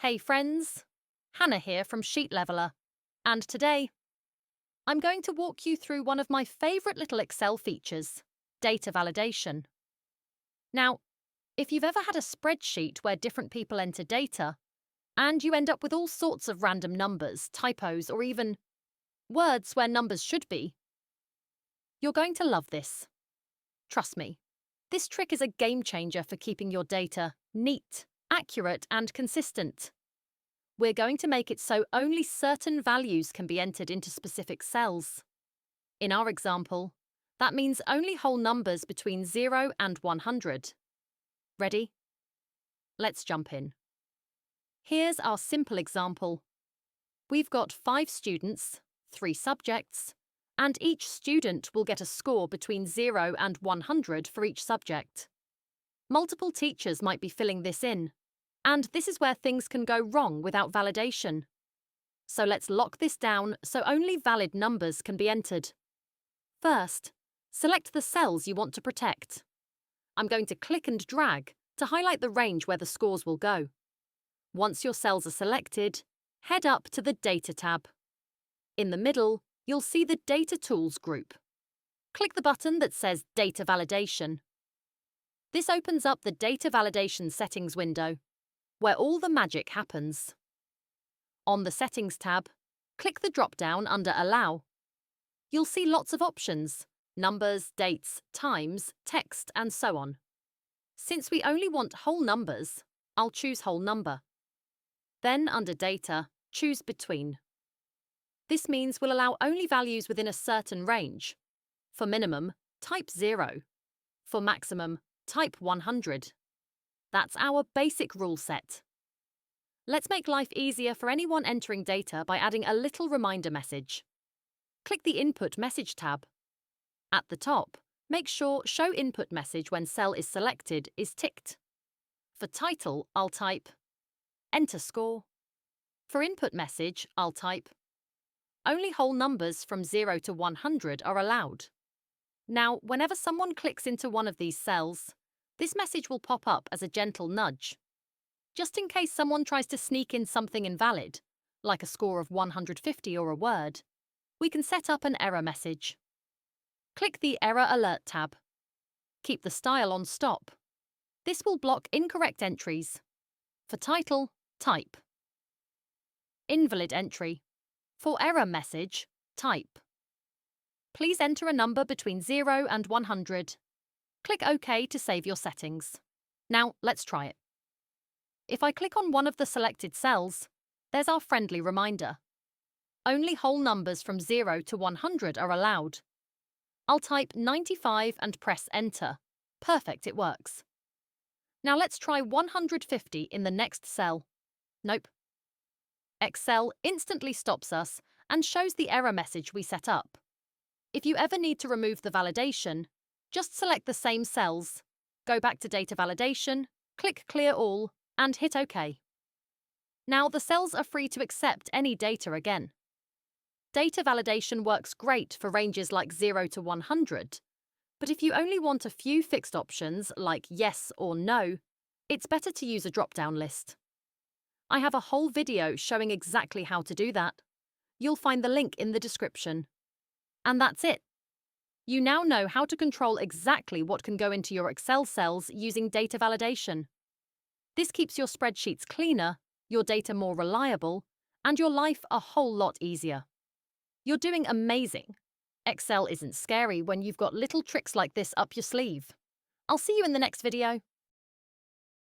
Hey friends, Hannah here from Sheet Leveler, and today I'm going to walk you through one of my favourite little Excel features, data validation. Now, if you've ever had a spreadsheet where different people enter data, and you end up with all sorts of random numbers, typos, or even words where numbers should be, you're going to love this. Trust me, this trick is a game changer for keeping your data neat, accurate, and consistent. We're going to make it so only certain values can be entered into specific cells. In our example, that means only whole numbers between 0 and 100. Ready? Let's jump in. Here's our simple example. We've got 5 students, 3 subjects, and each student will get a score between 0 and 100 for each subject. Multiple teachers might be filling this in, and this is where things can go wrong without validation. So let's lock this down so only valid numbers can be entered. First, select the cells you want to protect. I'm going to click and drag to highlight the range where the scores will go. Once your cells are selected, head up to the Data tab. In the middle, you'll see the Data Tools group. Click the button that says Data Validation. This opens up the Data Validation Settings window, where all the magic happens. On the Settings tab, click the drop-down under Allow. You'll see lots of options: numbers, dates, times, text, and so on. Since we only want whole numbers, I'll choose whole number. Then under Data, choose Between. This means we'll allow only values within a certain range. For minimum, type 0. For maximum, type 100. That's our basic rule set. Let's make life easier for anyone entering data by adding a little reminder message. Click the Input Message tab. At the top, make sure Show Input Message when cell is selected is ticked. For title, I'll type Enter Score. For Input Message, I'll type Only whole numbers from 0 to 100 are allowed. Now, whenever someone clicks into one of these cells, this message will pop up as a gentle nudge. Just in case someone tries to sneak in something invalid, like a score of 150 or a word, we can set up an error message. Click the Error Alert tab. Keep the style on Stop. This will block incorrect entries. For title, type Invalid entry. For error message, type Please enter a number between 0 and 100. Click OK to save your settings. Now, let's try it. If I click on one of the selected cells, there's our friendly reminder. Only whole numbers from 0 to 100 are allowed. I'll type 95 and press Enter. Perfect, it works. Now let's try 150 in the next cell. Nope. Excel instantly stops us and shows the error message we set up. If you ever need to remove the validation, just select the same cells, go back to Data Validation, click Clear All, and hit OK. Now the cells are free to accept any data again. Data validation works great for ranges like 0 to 100, but if you only want a few fixed options like yes or no, it's better to use a drop-down list. I have a whole video showing exactly how to do that. You'll find the link in the description. And that's it. You now know how to control exactly what can go into your Excel cells using data validation. This keeps your spreadsheets cleaner, your data more reliable, and your life a whole lot easier. You're doing amazing. Excel isn't scary when you've got little tricks like this up your sleeve. I'll see you in the next video.